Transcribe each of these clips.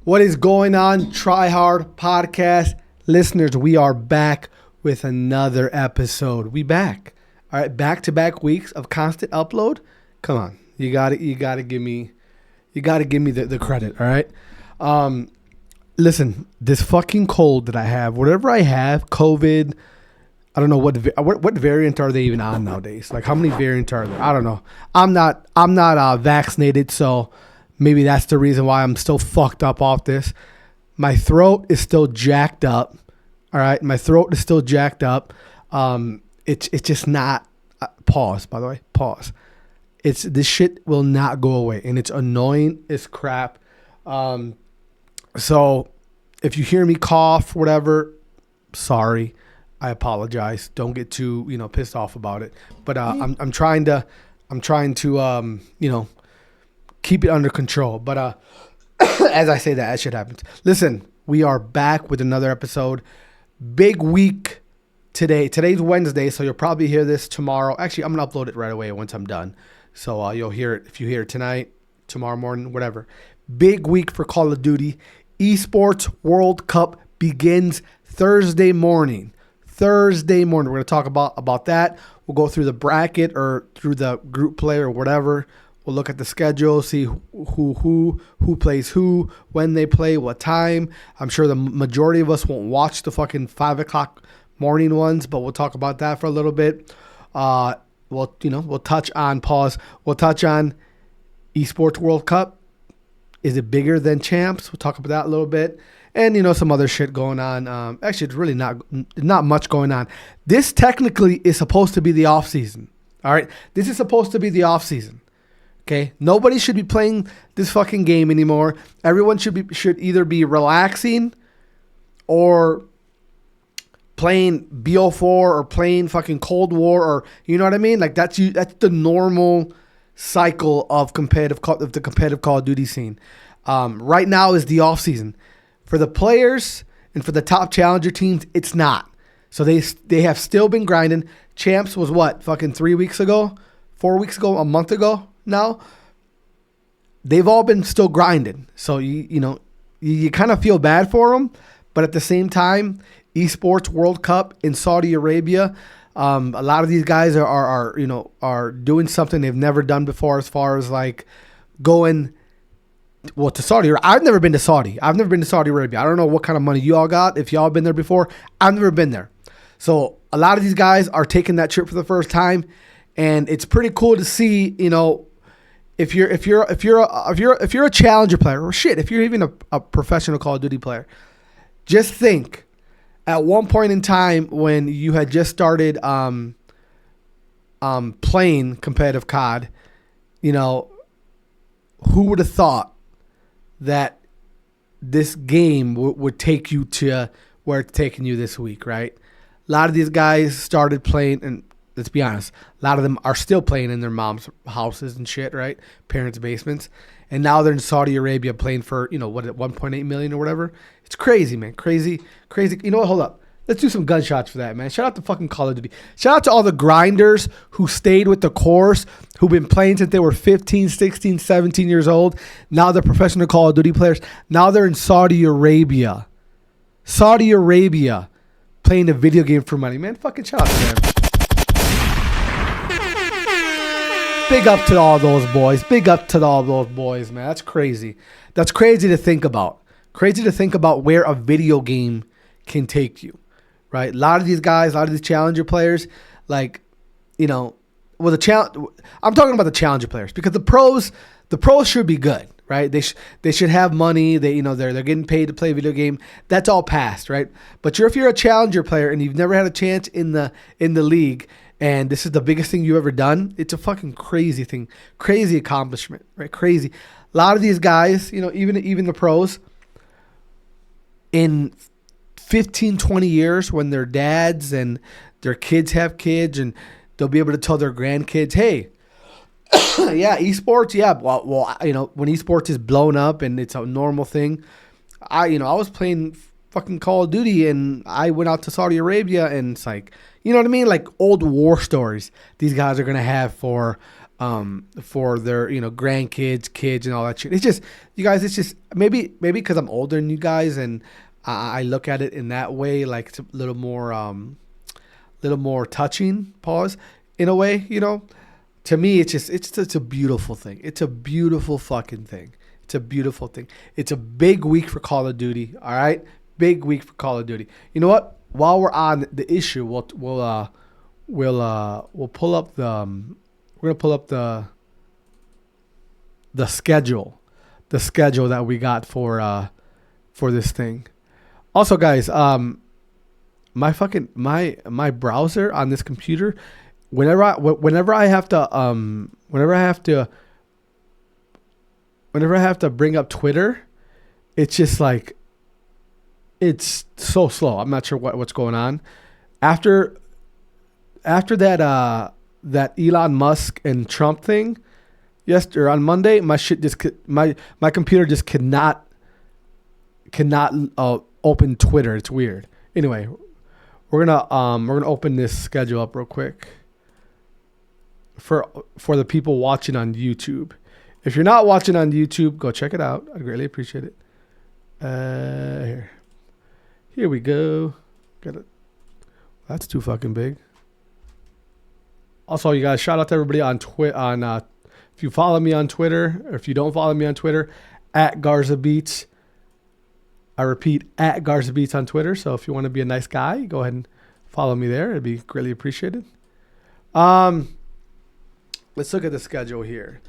What is going on, TryHard podcast listeners? We are back with another episode. We back. All right, back-to-back weeks of constant upload. Come on, you got to give me the credit. All right. Listen, this fucking cold that I have, whatever I have, COVID. I don't know what variant are they even on nowadays. Like, how many variants are there? I don't know. I'm not vaccinated, so maybe that's the reason why I'm still fucked up off this. My throat is still jacked up. All right, my throat is still jacked up. It's just not. Pause. By the way, pause. This shit will not go away, and it's annoying as crap. So if you hear me cough, whatever, sorry. I apologize. Don't get too, pissed off about it. But I'm trying to keep it under control. But as I say that shit happens. Listen, we are back with another episode. Big week today. Today's Wednesday, so you'll probably hear this tomorrow. Actually, I'm gonna upload it right away once I'm done. So you'll hear it if you hear it tonight, tomorrow morning, whatever. Big week for Call of Duty. Esports World Cup begins Thursday morning. We're going to talk about that. We'll go through the bracket or through the group play or whatever. We'll look at the schedule, see who plays who, when they play, what time. I'm sure the majority of us won't watch the fucking 5 o'clock morning ones, but we'll talk about that for a little bit. We'll touch on We'll touch on Esports World Cup. Is it bigger than Champs? We'll talk about that a little bit. And, some other shit going on. Actually, it's really not much going on. This technically is supposed to be the off season. All right. This is supposed to be the off season. Okay. Nobody should be playing this fucking game anymore. Everyone should either be relaxing or playing BO4 or playing fucking Cold War, or you know what I mean? Like that's the normal cycle of the competitive Call of Duty scene. Right now is the off season. For the players and for the top challenger teams, it's not. So they have still been grinding. Champs was what? Fucking 3 weeks ago? 4 weeks ago? A month ago now? They've all been still grinding. So, you kind of feel bad for them. But at the same time, Esports World Cup in Saudi Arabia, a lot of these guys are doing something they've never done before as far as like going to Saudi. I've never been to Saudi. I've never been to Saudi Arabia. I don't know what kind of money you all got. If y'all been there before, I've never been there. So a lot of these guys are taking that trip for the first time, and it's pretty cool to see. If you're a challenger player, or shit, if you're even a professional Call of Duty player, just think at one point in time when you had just started playing competitive COD, who would have thought that this game would take you to where it's taking you this week, right? A lot of these guys started playing, and let's be honest, a lot of them are still playing in their mom's houses and shit, right? Parents' basements. And now they're in Saudi Arabia playing for, 1.8 million or whatever. It's crazy, man. Crazy. You know what? Hold up. Let's do some gunshots for that, man. Shout out to fucking Call of Duty. Shout out to all the grinders who stayed with the course, who've been playing since they were 15, 16, 17 years old. Now they're professional Call of Duty players. Now they're in Saudi Arabia. Playing a video game for money. Man, fucking shout out to them. Big up to all those boys. Man. That's crazy. That's crazy to think about. Crazy to think about where a video game can take you. Right, a lot of these guys, a lot of these challenger players, I'm talking about the challenger players because the pros should be good, right? They should have money. They're getting paid to play a video game. That's all past, right? But if you're a challenger player and you've never had a chance in the league, and this is the biggest thing you've ever done, it's a fucking crazy thing, crazy accomplishment, right? Crazy. A lot of these guys, even the pros, in 15, 20 years when their dads and their kids have kids and they'll be able to tell their grandkids, hey, yeah, esports, yeah. Well, when esports is blown up and it's a normal thing, I was playing fucking Call of Duty and I went out to Saudi Arabia and it's like, you know what I mean? Like old war stories these guys are going to have for for their grandkids, kids, and all that shit. It's just you guys. It's just maybe because I'm older than you guys, and I look at it in that way, like it's a little more touching. Pause, in a way, To me, it's a beautiful thing. It's a beautiful fucking thing. It's a beautiful thing. It's a big week for Call of Duty. All right, big week for Call of Duty. You know what? While we're on the issue, we'll pull up the. We're gonna pull up the schedule, that we got for this thing. Also, guys, my browser on this computer, whenever I have to bring up Twitter, it's just like it's so slow. I'm not sure what's going on. After that Elon Musk and Trump thing yesterday or on Monday, my computer just cannot open Twitter. It's weird. Anyway, we're gonna open this schedule up real quick for the people watching on YouTube. If you're not watching on YouTube, go check it out. I'd greatly appreciate it. Here we go. Got it. That's too fucking big. Also, you guys, shout out to everybody on Twitter. If you follow me on Twitter, or if you don't follow me on Twitter, @GarzaBeats. I repeat, @GarzaBeats on Twitter. So if you want to be a nice guy, go ahead and follow me there. It'd be greatly appreciated. Let's look at the schedule here.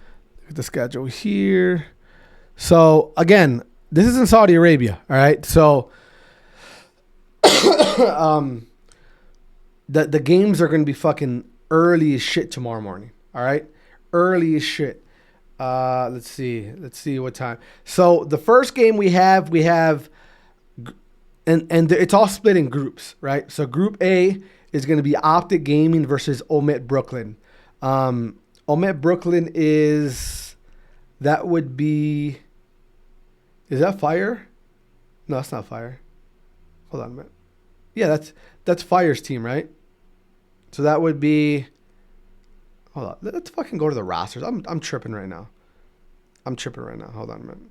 So again, this is in Saudi Arabia. All right. So the games are going to be fucking early as shit tomorrow morning. All right. Early as shit. Let's see what time. So the first game we have, and it's all split in groups, right? So Group A is going to be Optic Gaming versus Omit Brooklyn. Omit Brooklyn is that Fire? No, that's not Fire. Hold on a minute. Yeah, that's Fire's team, right? So that would be. Hold on. Let's fucking go to the rosters. I'm tripping right now. Hold on a minute.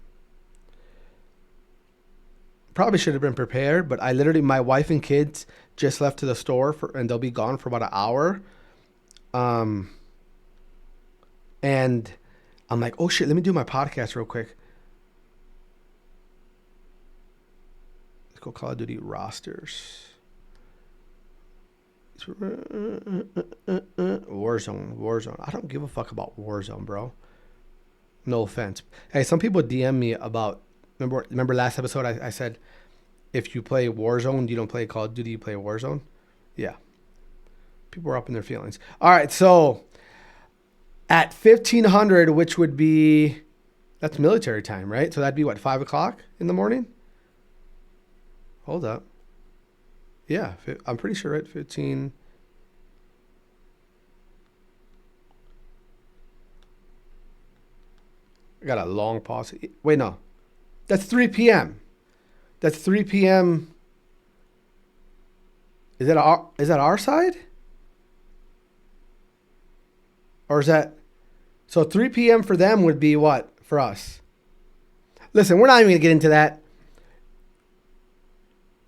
Probably should have been prepared, but my wife and kids just left to the store and they'll be gone for about an hour. And I'm like, oh shit, let me do my podcast real quick. Let's go Call of Duty rosters. Warzone. I don't give a fuck about Warzone, bro. No offense. Hey, some people DM me about. Remember last episode I said, if you play Warzone, you don't play Call of Duty, you play Warzone. Yeah. People are up in their feelings. All right, so at 1500, which would be, that's military time, right? So that'd be what, 5 o'clock in the morning? Hold up. Yeah, I'm pretty sure, right? 15. I got a long pause. Wait, no. That's 3 p.m. That's 3 p.m. Is that our side? Or is that... So 3 p.m. for them would be what for us? Listen, we're not even going to get into that.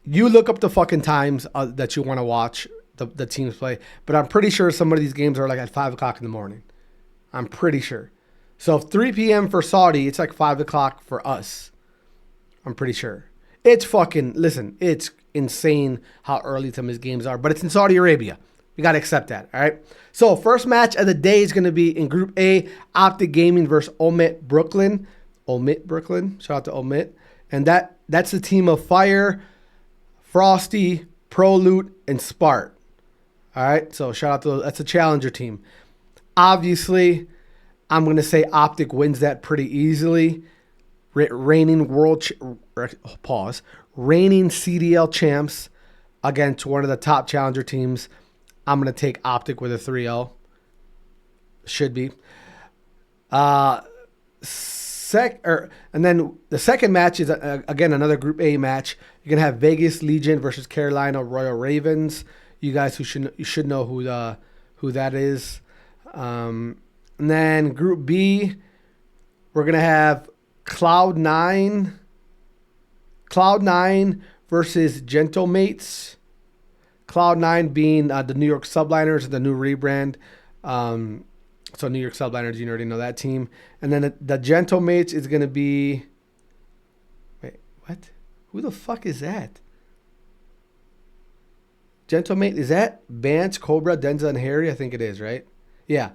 You look up the fucking times that you want to watch the teams play. But I'm pretty sure some of these games are like at 5 o'clock in the morning. I'm pretty sure. So 3 p.m. for Saudi, it's like 5 o'clock for us. I'm pretty sure. It's fucking, listen, it's insane how early some of these games are. But it's in Saudi Arabia. We got to accept that, all right? So first match of the day is going to be in Group A, Optic Gaming versus Omit Brooklyn. Omit Brooklyn. Shout out to Omit. And that's the team of Fire, Frosty, ProLoot, and Spart. All right? So shout out to that's a challenger team. Obviously, I'm going to say Optic wins that pretty easily. Reigning CDL champs against one of the top challenger teams. I'm going to take Optic with a 3-0. Should be. And then the second match is, again, another Group A match. You're going to have Vegas Legion versus Carolina Royal Ravens. You guys you should know who that is. And then Group B, we're going to have Cloud9 versus Gentlemates. Cloud9 being the New York Subliners, the new rebrand. So New York Subliners, you already know that team. And then the Gentlemates is going to be... Wait, what? Who the fuck is that? Gentlemate, is that Bance, Cobra, Denza, and Harry? I think it is, right? Yeah.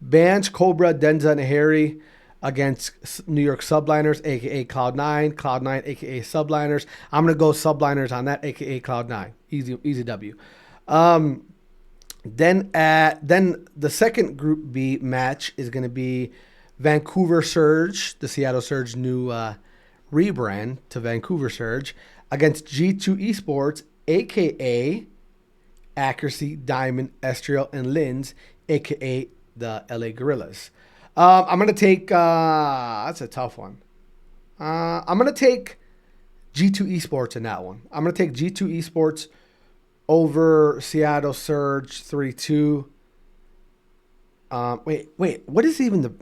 Bance, Cobra, Denza, and Harry against New York Subliners, a.k.a. Cloud9. Cloud9, a.k.a. Subliners. I'm going to go Subliners on that, a.k.a. Cloud9. Easy W. Then the second Group B match is going to be Vancouver Surge, the Seattle Surge new rebrand to Vancouver Surge, against G2 Esports, a.k.a. Accuracy, Diamond, Estriel, and Lins, a.k.a. the LA Gorillas. I'm going to take... that's a tough one. I'm going to take G2 Esports in that one. I'm going to take G2 Esports over Seattle Surge 3-2. Wait. What is even the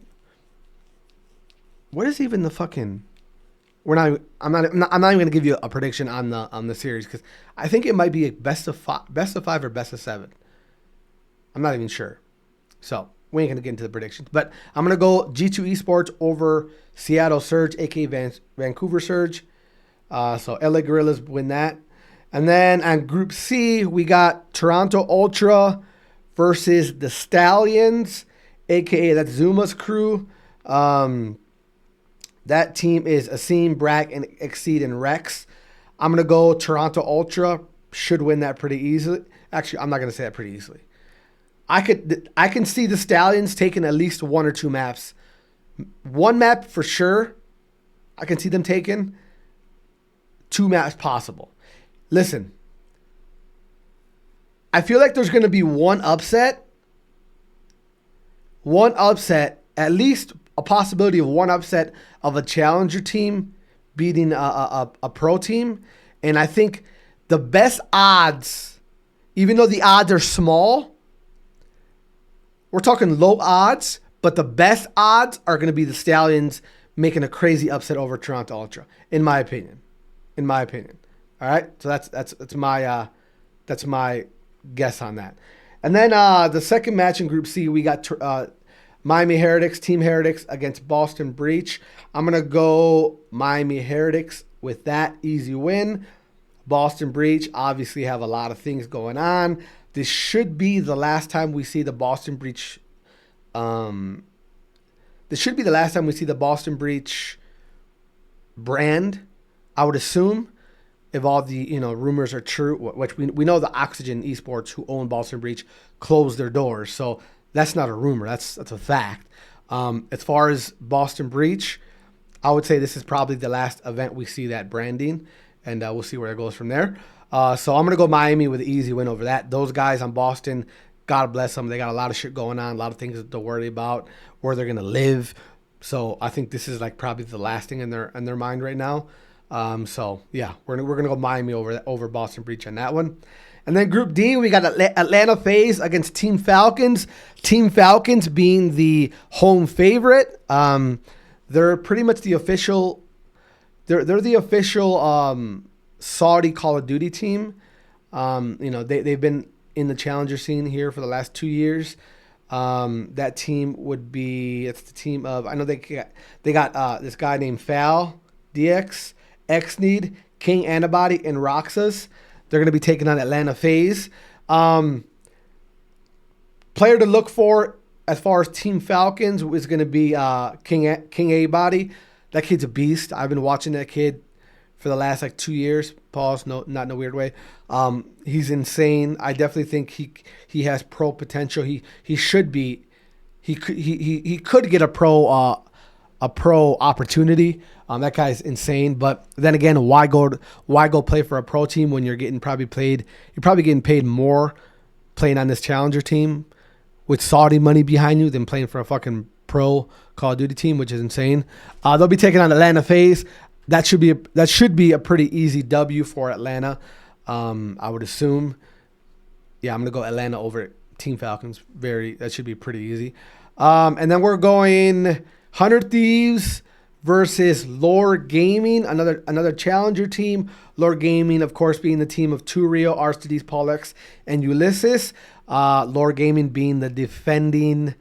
fucking... I'm not even going to give you a prediction on the series because I think it might be a best of five or best of 7. I'm not even sure. So we ain't going to get into the predictions, but I'm going to go G2 Esports over Seattle Surge, aka Vancouver Surge. So LA Gorillas win that. And then on Group C, we got Toronto Ultra versus the Stallions, aka that's Zuma's crew. That team is Asim, Brack, and Exceed and Rex. I'm going to go Toronto Ultra. Should win that pretty easily. Actually, I'm not going to say that pretty easily. I can see the Stallions taking at least 1 or 2 maps. 1 map for sure. I can see them taking 2 maps possible. Listen. I feel like there's going to be one upset. At least a possibility of one upset of a challenger team beating a pro team. And I think the best odds, even though the odds are small, we're talking low odds, but the best odds are going to be the Stallions making a crazy upset over Toronto Ultra, in my opinion. All right, so that's my guess on that. And then the second match in Group C, we got Miami Heretics, Team Heretics against Boston Breach. I'm going to go Miami Heretics with that easy win. Boston Breach obviously have a lot of things going on. This should be the last time we see the Boston Breach. This should be the last time we see the Boston Breach brand, I would assume, if all the rumors are true, which we know the Oxygen Esports, who own Boston Breach, closed their doors. So that's not a rumor. That's a fact. As far as Boston Breach, I would say this is probably the last event we see that branding, and we'll see where it goes from there. So I'm going to go Miami with an easy win over that. Those guys on Boston, God bless them. They got a lot of shit going on, a lot of things to worry about, where they're going to live. So I think this is like probably the last thing in their mind right now. So yeah, we're going to go Miami over Boston Breach on that one. And then Group D, we got Atlanta FaZe against Team Falcons. Team Falcons being the home favorite. They're pretty much the official. They're the official Saudi Call of Duty team. They've been in the challenger scene here for the last 2 years. That team would be, it's the team of, I know they got this guy named Fal, DX, Xneed, King Antibody, and Roxas. They're going to be taking on Atlanta FaZe. Player to look for as far as Team Falcons is going to be King A-Body. That kid's a beast. I've been watching that kid for the last 2 years. Pause, no, not in a weird way. He's insane. I definitely think he has pro potential. He should be. He could get a pro opportunity. That guy's insane. But then again, why go play for a pro team when you're probably getting paid more playing on this challenger team with Saudi money behind you than playing for a fucking pro Call of Duty team, which is insane. They'll be taking on Atlanta FaZe. That should be a pretty easy W for Atlanta. I would assume. Yeah, I'm gonna go Atlanta over Team Falcons. That should be pretty easy. And then we're going 100 Thieves versus Lore Gaming, another challenger team. Lore Gaming, of course, being the team of Turio, Aristides, Pollux, and Ulysses. Lore Gaming being the defending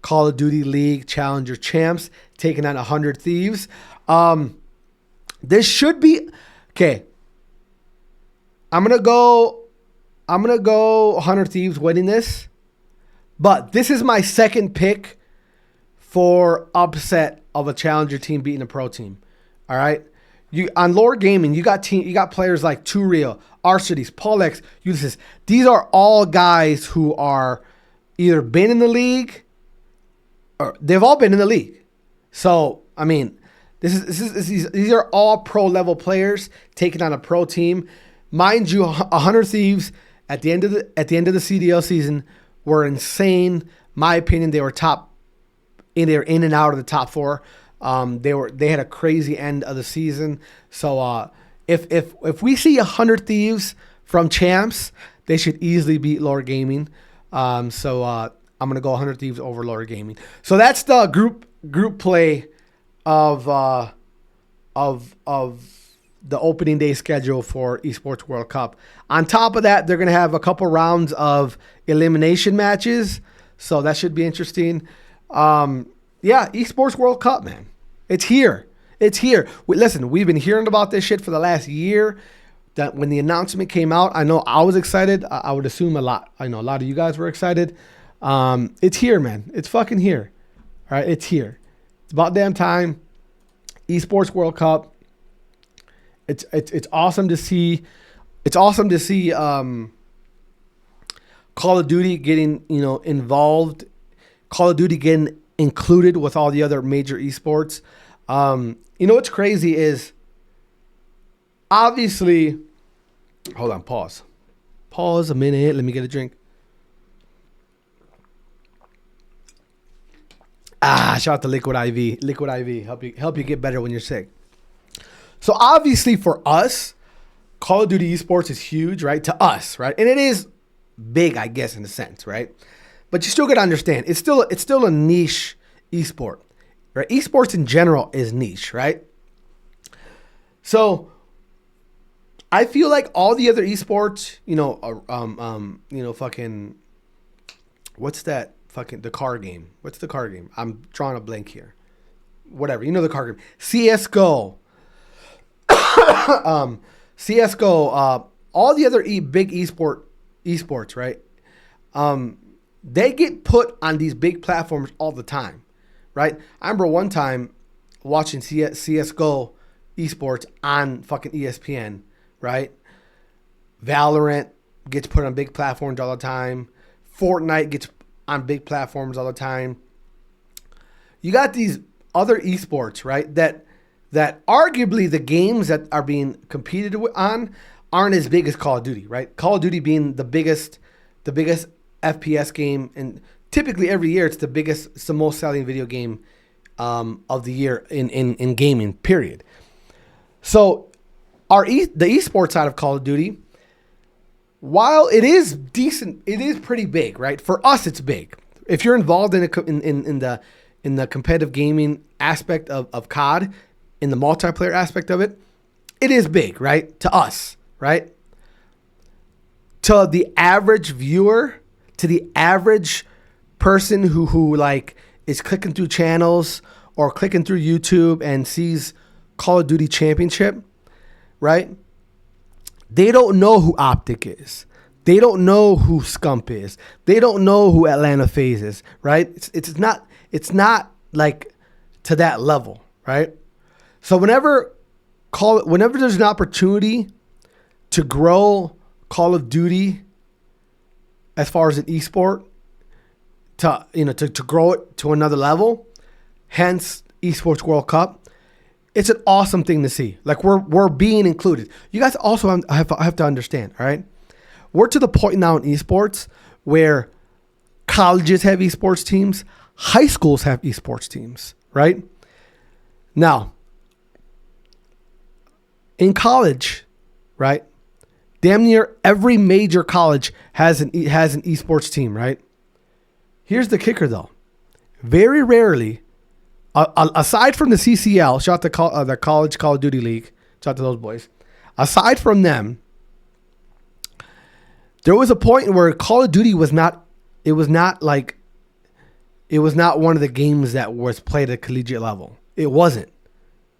Call of Duty League Challenger champs, taking on 100 Thieves. This should be okay. I'm gonna go 100 Thieves winning this, but this is my second pick for upset of a challenger team beating a pro team. All right, on Lore Gaming, you got players like Turio, Aristides, Pollux, Ulysses. These are all guys who are either been in the league or they've all been in the league. So I mean, these are all pro level players taking on a pro team. Mind you, 100 Thieves at the end of the CDL season were insane. My opinion, they were they're in and out of the top 4. They had a crazy end of the season. So if we see 100 Thieves from champs, they should easily beat Lore Gaming. I'm gonna go 100 Thieves over Lore Gaming. So that's the group play of the opening day schedule for Esports World Cup. On top of that, they're going to have a couple rounds of elimination matches. So that should be interesting. Esports World Cup, man. It's here. Listen, we've been hearing about this shit for the last year. That when the announcement came out, I know I was excited. I would assume a lot of you guys were excited. It's here, man. It's fucking here. All right, it's here. It's about damn time. Esports World Cup. It's awesome to see. It's awesome to see Call of Duty getting involved. Call of Duty getting included with all the other major esports. What's crazy is obviously. Hold on. Pause a minute. Let me get a drink. Shout out to Liquid IV. Liquid IV help you get better when you're sick. So obviously for us, Call of Duty esports is huge, right? To us, right? And it is big, I guess, in a sense, right? But you still got to understand, it's still a niche esport, right? Esports in general is niche, right? So I feel like all the other esports, fucking, what's that? Fucking the car game. What's the car game? I'm drawing a blank here. Whatever, the car game. CS:GO. CS:GO. All the other big esports, right? They get put on these big platforms all the time, right? I remember one time watching CS:GO esports on fucking ESPN, right? Valorant gets put on big platforms all the time. Fortnite gets on big platforms all the time. You got these other esports, right? That arguably the games that are being competed on aren't as big as Call of Duty, right? Call of Duty being the biggest FPS game, and typically every year it's the most selling video game of the year in gaming, period. So the esports side of Call of Duty, while it is decent, it is pretty big, right? For us, it's big. If you're involved in the competitive gaming aspect of COD, in the multiplayer aspect of it, it is big, right? To us, right? To the average viewer, to the average person who like is clicking through channels or clicking through YouTube and sees Call of Duty Championship, right? They don't know who Optic is. They don't know who Scump is. They don't know who Atlanta FaZe is, right? It's not like to that level, right? So whenever there's an opportunity to grow Call of Duty as far as an esport, to grow it to another level, hence Esports World Cup, it's an awesome thing to see. Like we're being included. You guys also have to understand, all right? We're to the point now in esports where colleges have esports teams, high schools have esports teams, right? Now, in college, right? Damn near every major college has an esports team, right? Here's the kicker, though. Very rarely, aside from the CCL, shout out to the College Call of Duty League, shout out to those boys. Aside from them, there was a point where Call of Duty was not one of the games that was played at a collegiate level. It wasn't.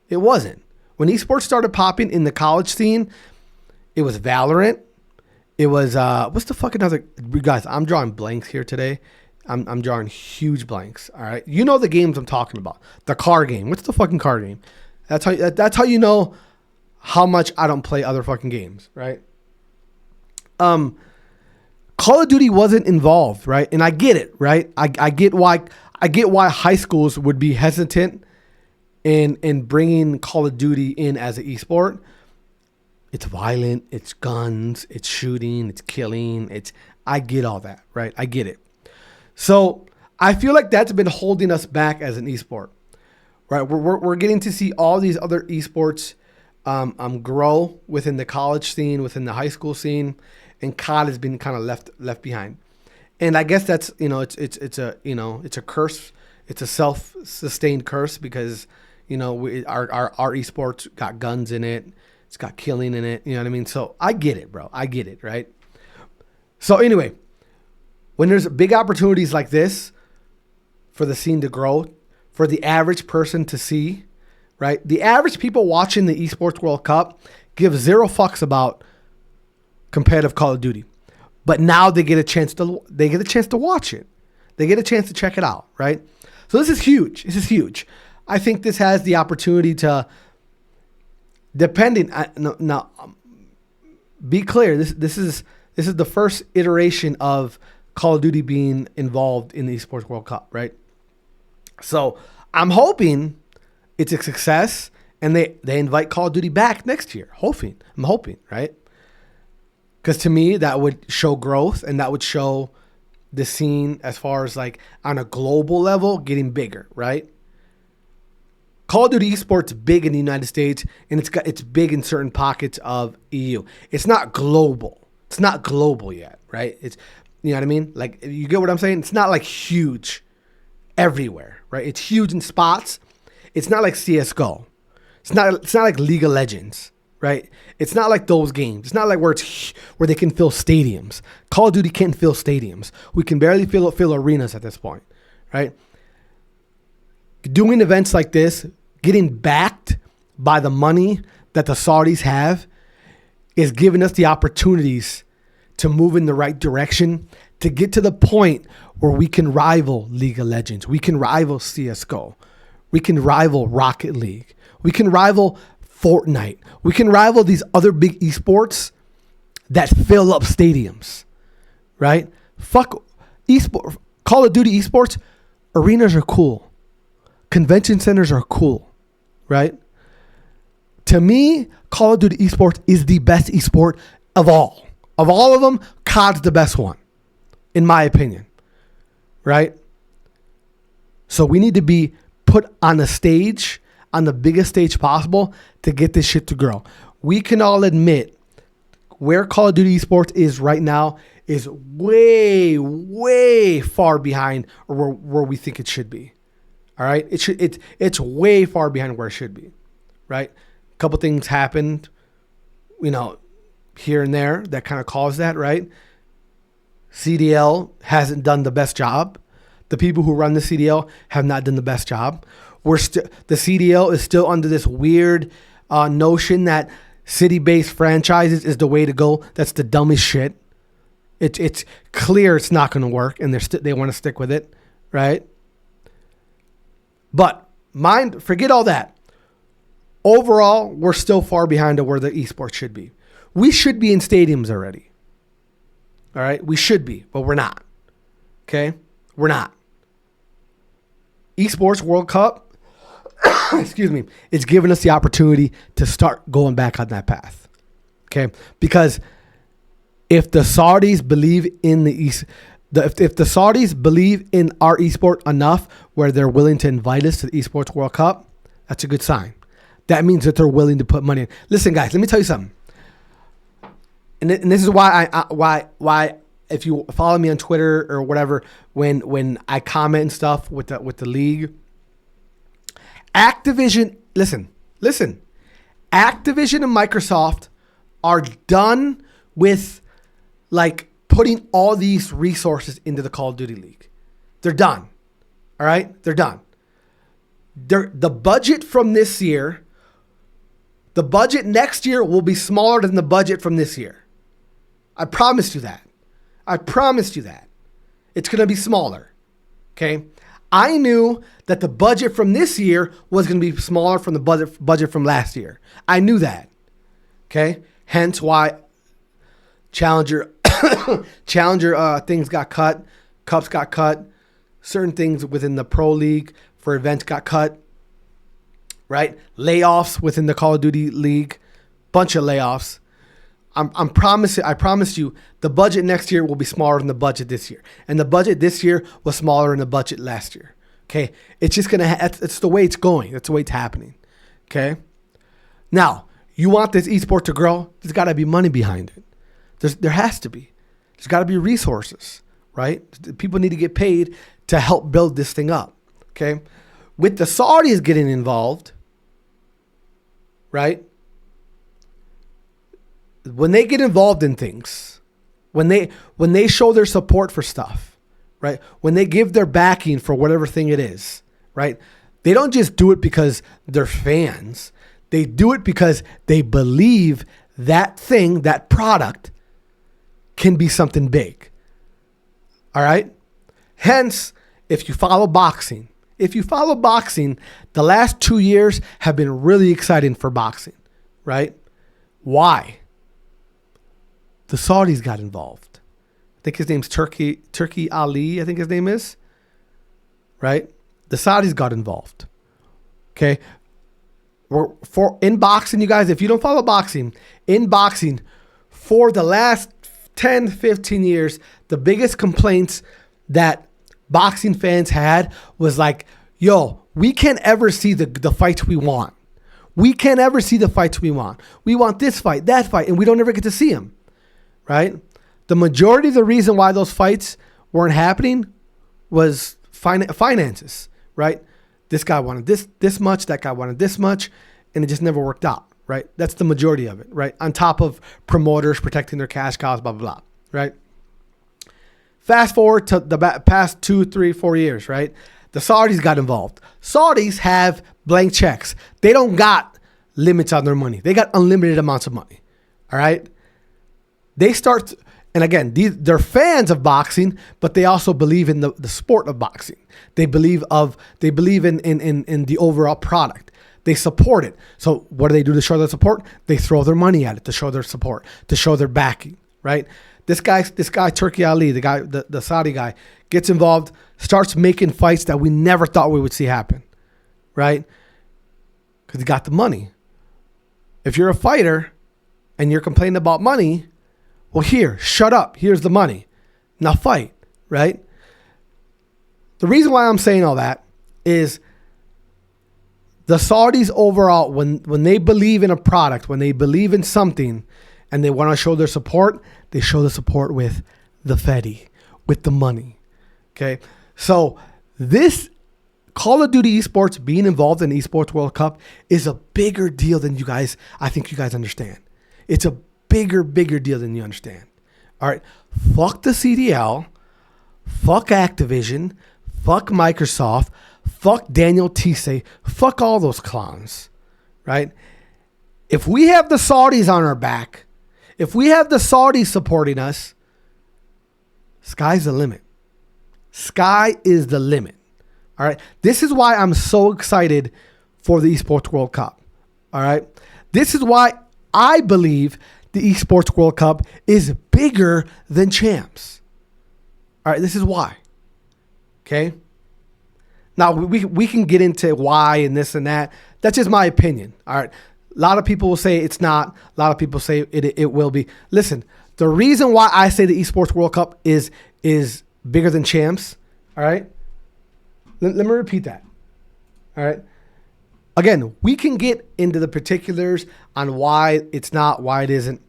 When esports started popping in the college scene, it was Valorant. It was, what's the fucking other, guys, I'm drawing blanks here today. I'm drawing huge blanks, all right? You know the games I'm talking about. The car game. What's the fucking car game? That's how you know how much I don't play other fucking games, right? Call of Duty wasn't involved, right? And I get it, right? I get why high schools would be hesitant in bringing Call of Duty in as an esport. It's violent, it's guns, it's shooting, it's killing, I get all that, right? I get it. So I feel like that's been holding us back as an esport, right? We're getting to see all these other esports grow within the college scene, within the high school scene, and COD has been kind of left behind. And I guess that's, it's a curse. It's a self-sustained curse because, our esports got guns in it. It's got killing in it. You know what I mean? So I get it, bro. I get it, right? So anyway, when there's big opportunities like this for the scene to grow, for the average person to see, right? The average people watching the Esports World Cup give zero fucks about competitive Call of Duty. But now they get a chance to watch it. They get a chance to check it out, right? So this is huge. I think this has the opportunity to, be clear. This is the first iteration of Call of Duty being involved in the Esports World Cup, right? So I'm hoping it's a success and they invite Call of Duty back next year. I'm hoping, right? Because to me, that would show growth and that would show the scene as far as like on a global level getting bigger, right? Call of Duty esports big in the United States and it's big in certain pockets of EU. It's not global. It's not global yet, right? It's, you know what I mean? Like, you get what I'm saying? It's not like huge everywhere, right? It's huge in spots. It's not like CS:GO. It's not like League of Legends, right? It's not like those games. It's not like where they can fill stadiums. Call of Duty can't fill stadiums. We can barely fill arenas at this point, right? Doing events like this, getting backed by the money that the Saudis have, is giving us the opportunities to move in the right direction, to get to the point where we can rival League of Legends. We can rival CS:GO. We can rival Rocket League. We can rival Fortnite. We can rival these other big esports that fill up stadiums, right? Fuck esports. Call of Duty esports, arenas are cool. Convention centers are cool, right? To me, Call of Duty esports is the best esport of all. Of all of them, COD's the best one, in my opinion, right? So we need to be put on the stage, on the biggest stage possible, to get this shit to grow. We can all admit where Call of Duty esports is right now is way, way far behind where we think it should be. All right, it's way far behind where it should be, right? A couple things happened, here and there that kind of caused that, right? CDL hasn't done the best job. The people who run the CDL have not done the best job. The CDL is still under this weird notion that city-based franchises is the way to go. That's the dumbest shit. It's clear it's not going to work, and they want to stick with it, right? But forget all that. Overall, we're still far behind to where the esports should be. We should be in stadiums already. All right? We should be, but we're not. Okay? We're not. Esports World Cup, excuse me, it's giving us the opportunity to start going back on that path. Okay? Because if the Saudis believe in if the Saudis believe in our esport enough where they're willing to invite us to the Esports World Cup, that's a good sign. That means that they're willing to put money in. Listen, guys, let me tell you something. And this is why if you follow me on Twitter or whatever, when I comment and stuff with the league, Activision, listen, Activision and Microsoft are done with like putting all these resources into the Call of Duty League. They're done. All right? They're done. The budget from this year, the budget next year will be smaller than the budget from this year. I promised you that. It's going to be smaller. Okay? I knew that the budget from this year was going to be smaller from the budget from last year. I knew that. Okay? Hence why Challenger things got cut, cups got cut, certain things within the Pro League for events got cut, right? Layoffs within the Call of Duty League, bunch of layoffs. I promise you, the budget next year will be smaller than the budget this year. And the budget this year was smaller than the budget last year. Okay? It's just going to, it's the way it's going. That's the way it's happening. Okay? Now, you want this esport to grow, there's got to be money behind it. There has to be. There's got to be resources, right? People need to get paid to help build this thing up. Okay? With the Saudis getting involved, right? When they get involved in things, when they show their support for stuff, right? When they give their backing for whatever thing it is, right? They don't just do it because they're fans. They do it because they believe that thing, that product, can be something big. All right? Hence, if you follow boxing, the last 2 years have been really exciting for boxing, right? Why? The Saudis got involved. I think his name's Turkey Ali, I think his name is. Right? The Saudis got involved. Okay? In boxing, you guys, if you don't follow boxing, in boxing, for the last 10, 15 years, the biggest complaints that boxing fans had was like, yo, we can't ever see the fights we want. We can't ever see the fights we want. We want this fight, that fight, and we don't ever get to see them. Right? The majority of the reason why those fights weren't happening was finances, right? This guy wanted this much, that guy wanted this much, and it just never worked out, right? That's the majority of it, right? On top of promoters protecting their cash cows, blah, blah, blah, right? Fast forward to the past 2, 3, 4 years, right? The Saudis got involved. Saudis have blank checks. They don't got limits on their money. They got unlimited amounts of money, all right? They start, and again, they're fans of boxing, but they also believe in the sport of boxing. They believe in the overall product. They support it. So what do they do to show their support? They throw their money at it to show their support, to show their backing, right? This guy, Turkey Ali, the Saudi guy, gets involved, starts making fights that we never thought we would see happen, right? Because he got the money. If you're a fighter and you're complaining about money, well, shut up. Here's the money. Now fight, right? The reason why I'm saying all that is the Saudis overall, when they believe in a product, when they believe in something and they want to show their support, they show the support with the Fedi, with the money. Okay? So this Call of Duty esports being involved in the Esports World Cup is a bigger deal than I think you guys understand. It's a bigger deal than you understand. All right. Fuck the CDL. Fuck Activision. Fuck Microsoft. Fuck Daniel Tise. Fuck all those clowns. Right? If we have the Saudis on our back, if we have the Saudis supporting us, sky's the limit. Sky is the limit. All right. This is why I'm so excited for the Esports World Cup. All right. This is why I believe the Esports World Cup is bigger than champs. All right, this is why. Okay? Now, we can get into why and this and that. That's just my opinion. All right? A lot of people will say it's not. A lot of people say it will be. Listen, the reason why I say the Esports World Cup is bigger than champs, all right? Let me repeat that. All right? Again, we can get into the particulars on why it's not, why it isn't.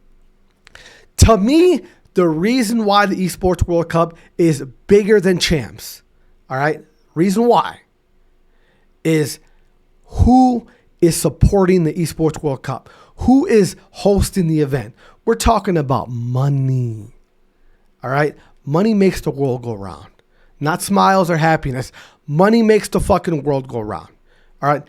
To me, The reason why the Esports World Cup is bigger than champs, all right? Reason why is who is supporting the Esports World Cup? Who is hosting the event? We're talking about money, all right? Money makes the world go round, not smiles or happiness. Money makes the fucking world go round, all right?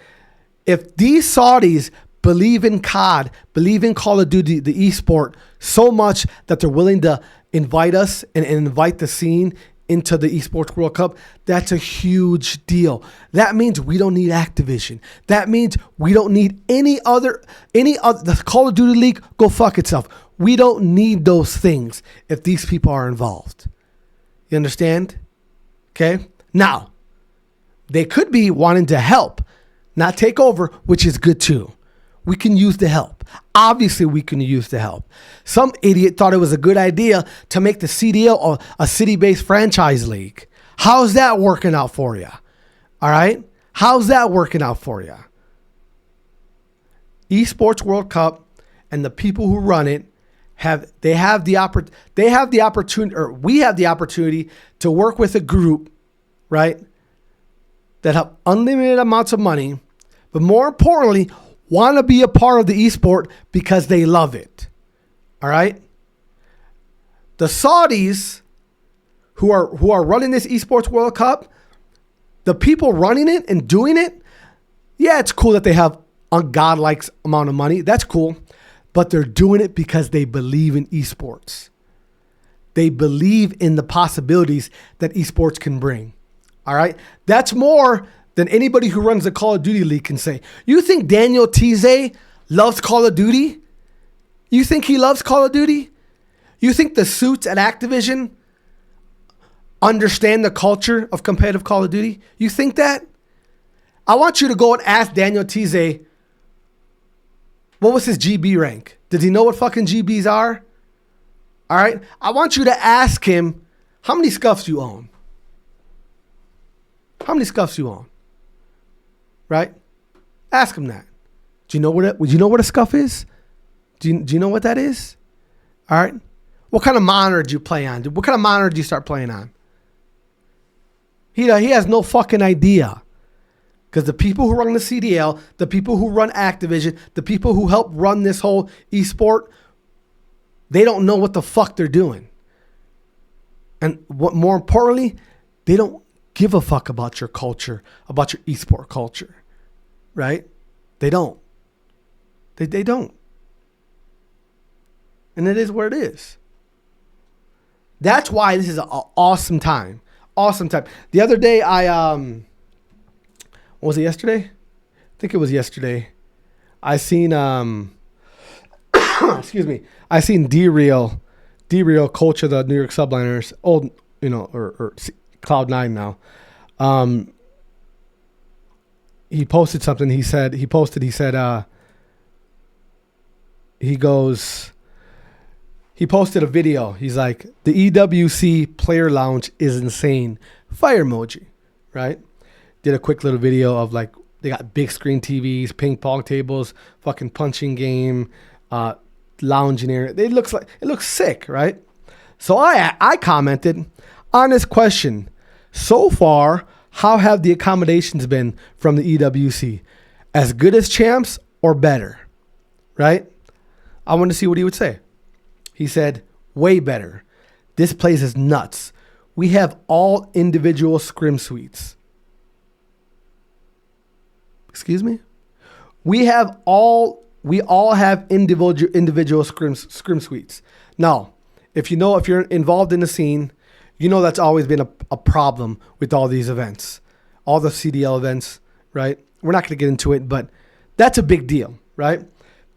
If these Saudis believe in COD, believe in Call of Duty, the esport, so much that they're willing to invite us and invite the scene into the Esports World Cup, that's a huge deal. That means we don't need Activision. That means we don't need any other, the Call of Duty League, go fuck itself. We don't need those things if these people are involved. You understand? Okay? Now, they could be wanting to help, not take over, which is good too. We can use the help. Obviously, we can use the help. Some idiot thought it was a good idea to make the CDL a city-based franchise league. How's that working out for you? All right? How's that working out for you? Esports World Cup and the people who run it we have the opportunity to work with a group, right, that have unlimited amounts of money, but more importantly, want to be a part of the esport because they love it. All right? The Saudis who are running this Esports World Cup, the people running it and doing it, yeah, it's cool that they have a godlike amount of money. That's cool. But they're doing it because they believe in esports. They believe in the possibilities that esports can bring. All right? That's more than anybody who runs the Call of Duty League can say. You think Daniel Tize loves Call of Duty? You think he loves Call of Duty? You think the suits at Activision understand the culture of competitive Call of Duty? You think that? I want you to go and ask Daniel Tize, what was his GB rank? Did he know what fucking GBs are? All right? I want you to ask him how many scuffs you own. How many scuffs you own? Right? Ask him that. Do you know what a scuff is? Do you know what that is? All right? What kind of monitor do you play on? What kind of monitor do you start playing on? He has no fucking idea. Because the people who run the CDL, the people who run Activision, the people who help run this whole esport, they don't know what the fuck they're doing. And what more importantly, they don't give a fuck about your culture, about your esport culture. Right? They don't. They don't. And it is what it is. That's why this is an awesome time. Awesome time. The other day, was it yesterday? I think it was yesterday. I seen excuse me. I seen D-Real, coach of the New York Subliners, old, or Cloud9 now. He posted something. He said he posted a video. He's like, the EWC player lounge is insane. Fire emoji, right? Did a quick little video of like, they got big screen TVs, ping pong tables, fucking punching game, lounging area. It looks sick, right? So I commented on this question. So far, how have the accommodations been from the EWC? As good as champs or better? Right? I wanted to see what he would say. He said, way better. This place is nuts. We have all individual scrim suites. Excuse me? We all have individual scrim suites. Now, if you're involved in the scene, you know that's always been a problem with all these events. All the CDL events, right? We're not going to get into it, but that's a big deal, right?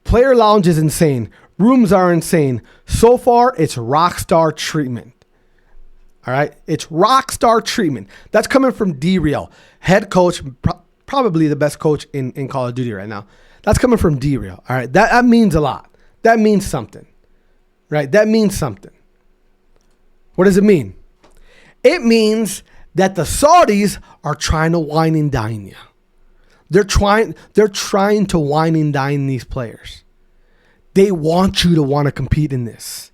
Player lounge is insane. Rooms are insane. So far, it's rock star treatment. All right? It's rock star treatment. That's coming from D-Real, head coach, probably the best coach in Call of Duty right now. That's coming from D-Real. All right? That means a lot. That means something. Right? That means something. What does it mean? It means that the Saudis are trying to wine and dine you. They're trying to wine and dine these players. They want you to want to compete in this.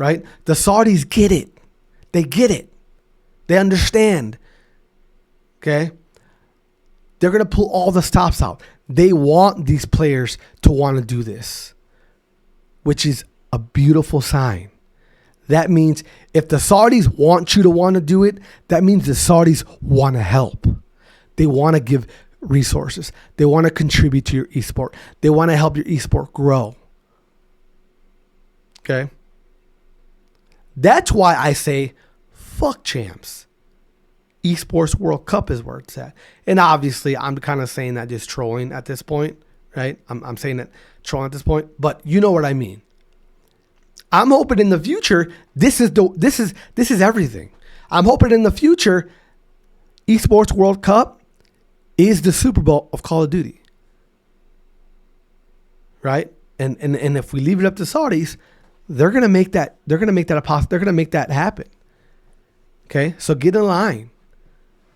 right? The Saudis get it. They get it. They understand. Okay? They're going to pull all the stops out. They want these players to want to do this, which is a beautiful sign. That means if the Saudis want you to want to do it, that means the Saudis want to help. They want to give resources. They want to contribute to your esport. They want to help your esport grow. Okay? That's why I say, fuck champs. Esports World Cup is where it's at. And obviously, I'm kind of saying that just trolling at this point, right? I'm saying that trolling at this point, but you know what I mean. I'm hoping in the future, this is everything. I'm hoping in the future, Esports World Cup is the Super Bowl of Call of Duty, right? And if we leave it up to Saudis, they're gonna make that. They're gonna make that a They're gonna make that happen. Okay, so get in line.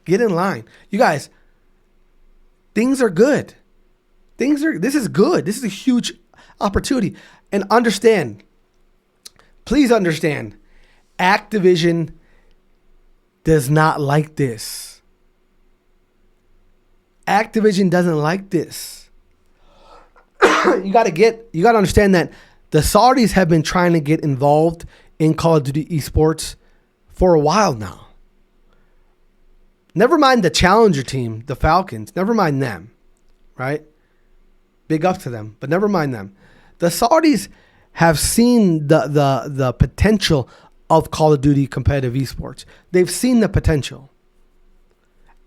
Get in line, you guys. Things are good. This is good. This is a huge opportunity, and understand. Please understand, Activision does not like this. Activision doesn't like this. You got to understand that the Saudis have been trying to get involved in Call of Duty esports for a while now. Never mind the challenger team, the Falcons. Never mind them, right? Big up to them, but never mind them. The Saudis have seen the potential of Call of Duty competitive esports. They've seen the potential.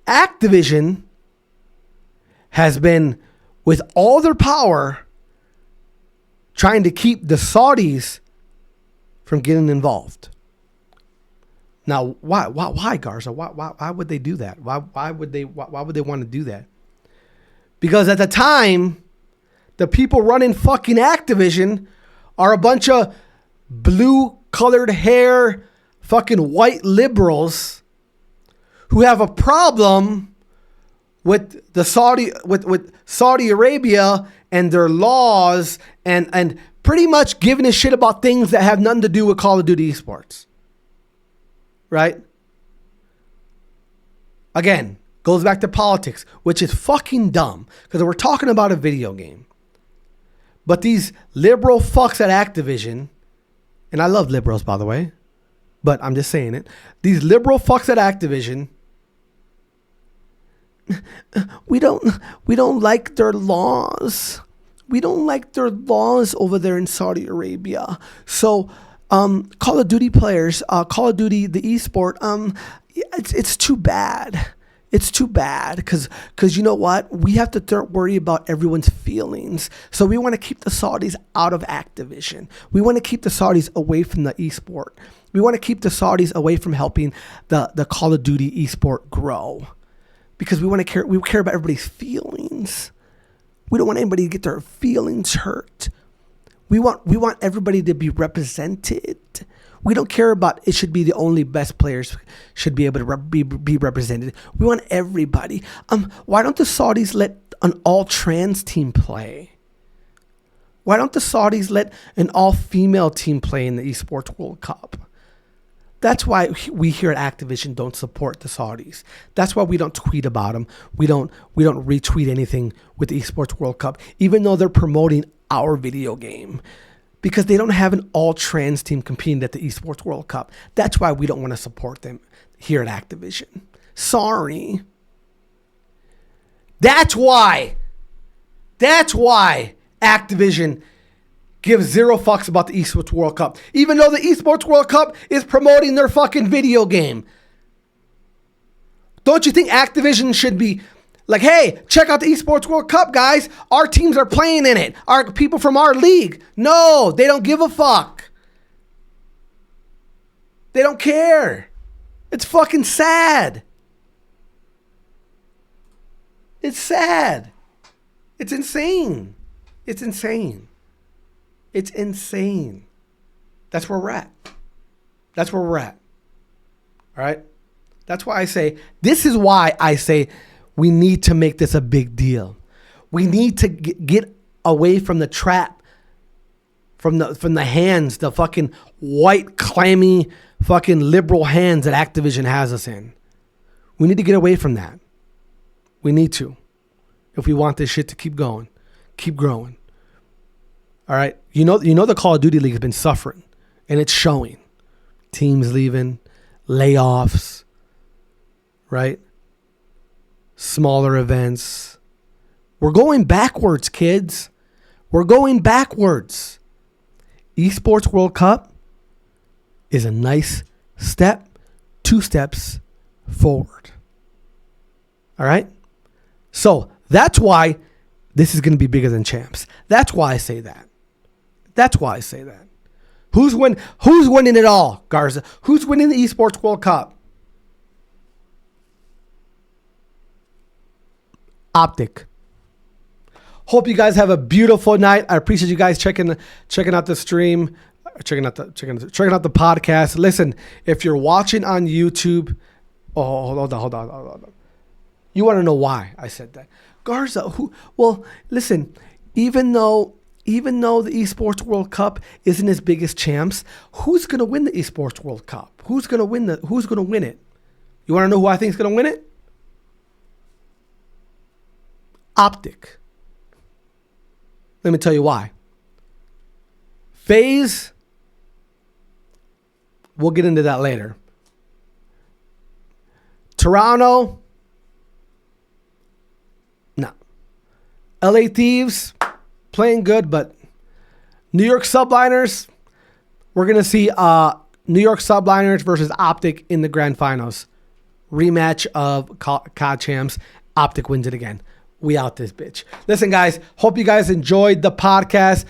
Activision has been, with all their power, trying to keep the Saudis from getting involved. Now, why Garza? Why would they do that? Why would they want to do that? Because at the time, the people running fucking Activision are a bunch of blue-colored hair, fucking white liberals who have a problem with the with Saudi Arabia and their laws and pretty much giving a shit about things that have nothing to do with Call of Duty esports. Right? Again, goes back to politics, which is fucking dumb because we're talking about a video game. But these liberal fucks at Activision, and I love liberals, by the way, but I'm just saying it. These liberal fucks at Activision, we don't like their laws. We don't like their laws over there in Saudi Arabia. So, Call of Duty players, Call of Duty, the esport, it's too bad. It's too bad because you know what? We have to worry about everyone's feelings. So we want to keep the Saudis out of Activision. We want to keep the Saudis away from the esport. We want to keep the Saudis away from helping the Call of Duty esport grow because we care about everybody's feelings. We don't want anybody to get their feelings hurt. We want everybody to be represented. We don't care about it should be the only best players should be able to be represented. We want everybody. Why don't the Saudis let an all trans team play? Why don't the Saudis let an all female team play in the Esports World Cup? That's why we here at Activision don't support the Saudis. That's why we don't tweet about them. We don't retweet anything with the Esports World Cup, even though they're promoting our video game. Because they don't have an all-trans team competing at the Esports World Cup. That's why we don't want to support them here at Activision. Sorry. That's why Activision gives zero fucks about the Esports World Cup. Even though the Esports World Cup is promoting their fucking video game. Don't you think Activision should be like, hey, check out the Esports World Cup, guys. Our teams are playing in it. Our people from our league. No, they don't give a fuck. They don't care. It's fucking sad. It's sad. It's insane. It's insane. It's insane. That's where we're at. That's where we're at. All right? That's why I say, this is why I say, we need to make this a big deal. We need to get away from the trap from the hands, the fucking white, clammy, fucking liberal hands that Activision has us in. We need to get away from that. We need to. If we want this shit to keep going, keep growing. All right? You know the Call of Duty League has been suffering, and it's showing. Teams leaving, layoffs, right? Smaller events. We're going backwards, kids. We're going backwards. Esports World Cup is a nice step, 2 steps forward. All right? So that's why this is going to be bigger than champs. That's why I say that. Who's winning it all, Garza? Who's winning the Esports World Cup? Optic. Hope you guys have a beautiful night. I appreciate you guys checking out the stream, checking out the podcast. Listen, if you're watching on YouTube, hold on. You want to know why I said that, Garza? Listen. Even though the Esports World Cup isn't as big as champs, who's gonna win the Esports World Cup? Who's gonna win it? You want to know who I think is gonna win it? Optic. Let me tell you why. FaZe, we'll get into that later. Toronto, no. LA Thieves, playing good, but New York Subliners, we're going to see New York Subliners versus Optic in the grand finals. Rematch of COD champs. Optic wins it again. We out this bitch. Listen, guys, hope you guys enjoyed the podcast.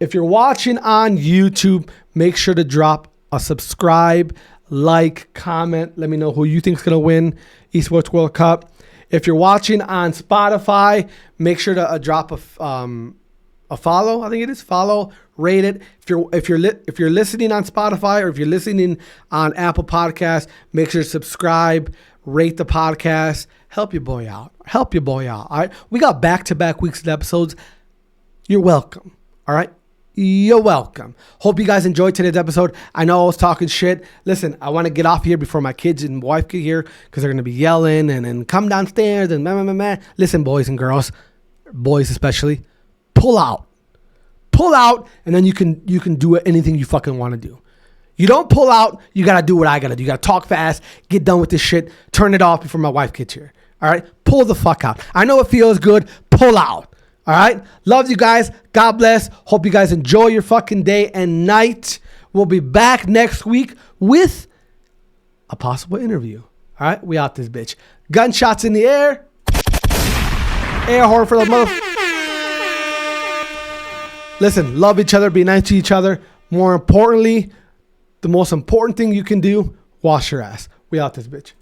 If you're watching on YouTube, make sure to drop a subscribe, like, comment. Let me know who you think is going to win Esports World Cup. If you're watching on Spotify, make sure to drop a follow. I think it is follow, rate it. If you're listening on Spotify or if you're listening on Apple Podcasts, make sure to subscribe, rate the podcast. Help your boy out. All right. We got back-to-back weeks of episodes. You're welcome. All right. You're welcome. Hope you guys enjoyed today's episode. I know I was talking shit. Listen, I want to get off here before my kids and wife get here because they're going to be yelling and come downstairs and meh. Listen, boys and girls, boys especially, pull out, and then you can do anything you fucking want to do. You don't pull out, you got to do what I got to do. You got to talk fast, get done with this shit, turn it off before my wife gets here. All right? Pull the fuck out. I know it feels good. Pull out. All right? Love you guys. God bless. Hope you guys enjoy your fucking day and night. We'll be back next week with a possible interview. All right? We out this bitch. Gunshots in the air. Air horn for the mother. Listen, love each other. Be nice to each other. More importantly, the most important thing you can do, wash your ass. We out this bitch.